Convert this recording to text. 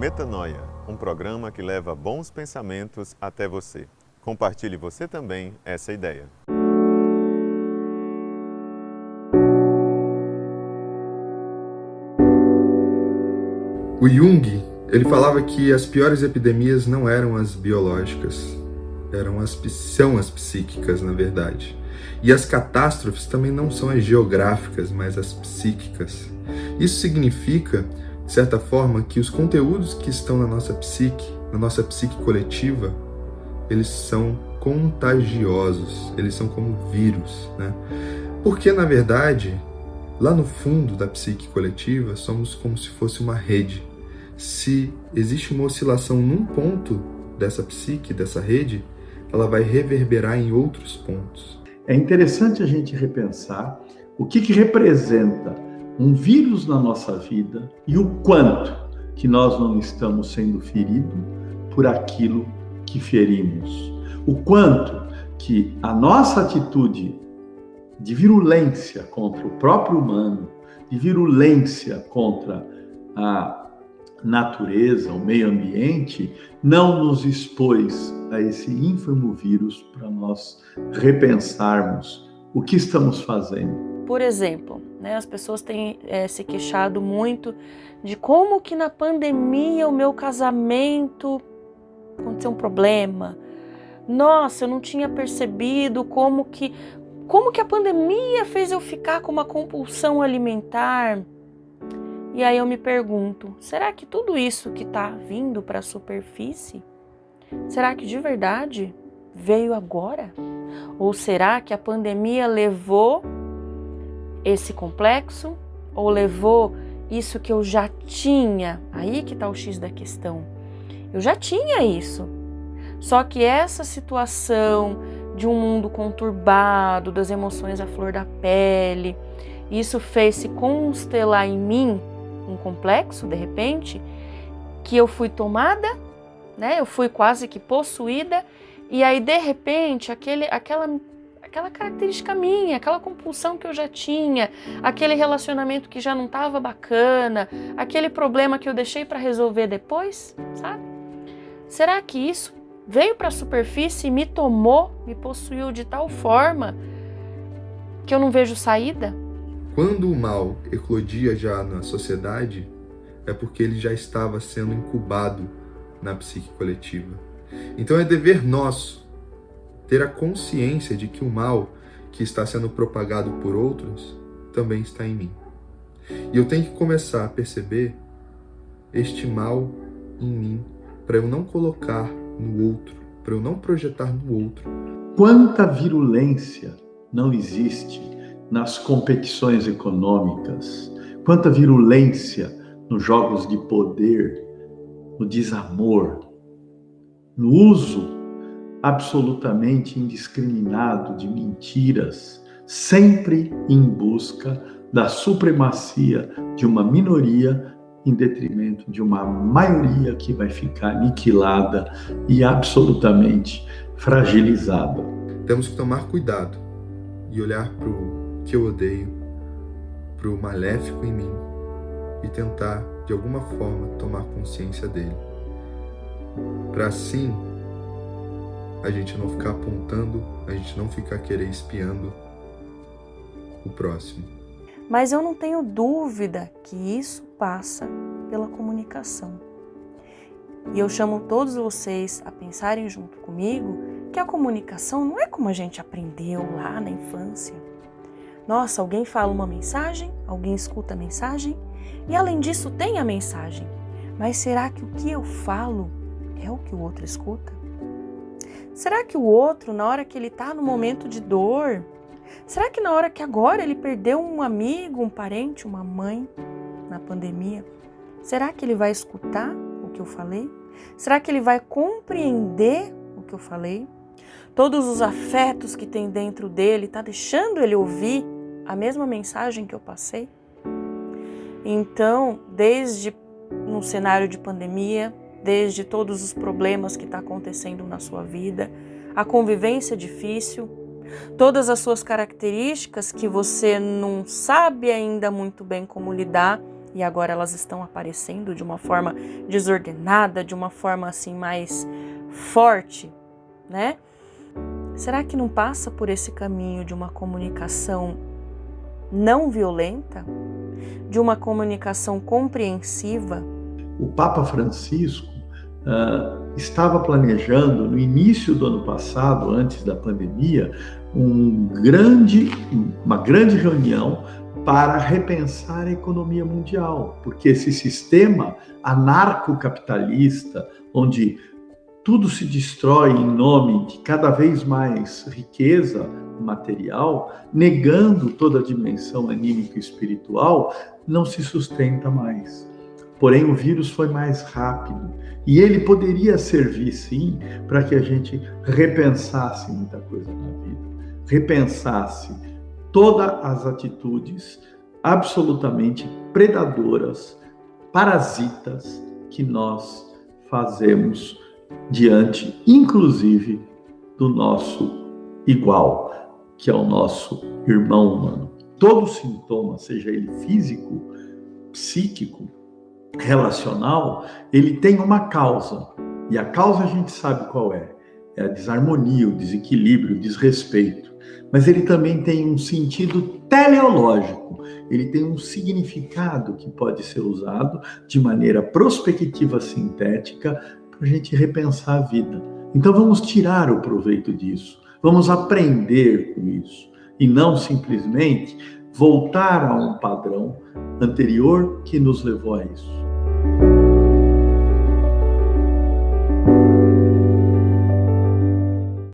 Metanoia, um programa que leva bons pensamentos até você. Compartilhe você também essa ideia. O Jung, ele falava que as piores epidemias não eram as biológicas, são as psíquicas, na verdade. E as catástrofes também não são as geográficas, mas as psíquicas. Isso significa, de certa forma, que os conteúdos que estão na nossa psique coletiva, eles são contagiosos, eles são como vírus, né? Porque, na verdade, lá no fundo da psique coletiva, somos como se fosse uma rede. Se existe uma oscilação num ponto dessa psique, dessa rede, ela vai reverberar em outros pontos. É interessante a gente repensar o que representa um vírus na nossa vida e o quanto que nós não estamos sendo feridos por aquilo que ferimos. O quanto que a nossa atitude de virulência contra o próprio humano, de virulência contra a natureza, o meio ambiente, não nos expôs a esse ínfimo vírus para nós repensarmos o que estamos fazendo. Por exemplo, as pessoas têm se queixado muito de como que na pandemia o meu casamento aconteceu um problema. Nossa, eu não tinha percebido como que a pandemia fez eu ficar com uma compulsão alimentar. E aí eu me pergunto, será que tudo isso que está vindo para a superfície, será que de verdade veio agora? Ou será que a pandemia levou esse complexo? Ou levou isso que eu já tinha? Aí que está o X da questão. Eu já tinha isso. Só que essa situação de um mundo conturbado, das emoções à flor da pele, isso fez se constelar em mim um complexo, de repente, que eu fui tomada, eu fui quase que possuída, e aí, de repente, aquela característica minha, aquela compulsão que eu já tinha, aquele relacionamento que já não estava bacana, aquele problema que eu deixei para resolver depois, sabe? Será que isso veio para a superfície e me tomou, me possuiu de tal forma que eu não vejo saída? Quando o mal eclodia já na sociedade, é porque ele já estava sendo incubado na psique coletiva. Então é dever nosso ter a consciência de que o mal que está sendo propagado por outros também está em mim. E eu tenho que começar a perceber este mal em mim, para eu não colocar no outro, para eu não projetar no outro. Quanta virulência não existe nas competições econômicas, quanta virulência nos jogos de poder, no desamor, no uso absolutamente indiscriminado de mentiras, sempre em busca da supremacia de uma minoria em detrimento de uma maioria que vai ficar aniquilada e absolutamente fragilizada. Temos que tomar cuidado e olhar para o que eu odeio, para o maléfico em mim e tentar, de alguma forma, tomar consciência dele. Para assim, a gente não ficar apontando, a gente não ficar querer espiando o próximo. Mas eu não tenho dúvida que isso passa pela comunicação. E eu chamo todos vocês a pensarem junto comigo que a comunicação não é como a gente aprendeu lá na infância. Nossa, alguém fala uma mensagem, alguém escuta a mensagem e além disso tem a mensagem. Mas será que o que eu falo é o que o outro escuta? Será que o outro, na hora que ele está no momento de dor, será que na hora que agora ele perdeu um amigo, um parente, uma mãe na pandemia, será que ele vai escutar o que eu falei? Será que ele vai compreender o que eu falei? Todos os afetos que tem dentro dele, está deixando ele ouvir a mesma mensagem que eu passei? Então, desde no cenário de pandemia, desde todos os problemas que está acontecendo na sua vida, a convivência difícil, todas as suas características que você não sabe ainda muito bem como lidar e agora elas estão aparecendo de uma forma desordenada, de uma forma assim mais forte, né? Será que não passa por esse caminho de uma comunicação não violenta, de uma comunicação compreensiva? O Papa Francisco estava planejando, no início do ano passado, antes da pandemia, uma grande reunião para repensar a economia mundial, porque esse sistema anarcocapitalista, onde tudo se destrói em nome de cada vez mais riqueza material, negando toda a dimensão anímica e espiritual, não se sustenta mais. Porém, o vírus foi mais rápido e ele poderia servir, sim, para que a gente repensasse muita coisa na vida, repensasse todas as atitudes absolutamente predadoras, parasitas que nós fazemos diante, inclusive, do nosso igual, que é o nosso irmão humano. Todo sintoma, seja ele físico, psíquico, relacional, ele tem uma causa. E a causa a gente sabe qual é. É a desarmonia, o desequilíbrio, o desrespeito. Mas ele também tem um sentido teleológico. Ele tem um significado que pode ser usado de maneira prospectiva sintética para a gente repensar a vida. Então vamos tirar o proveito disso. Vamos aprender com isso. E não simplesmente voltar a um padrão anterior que nos levou a isso.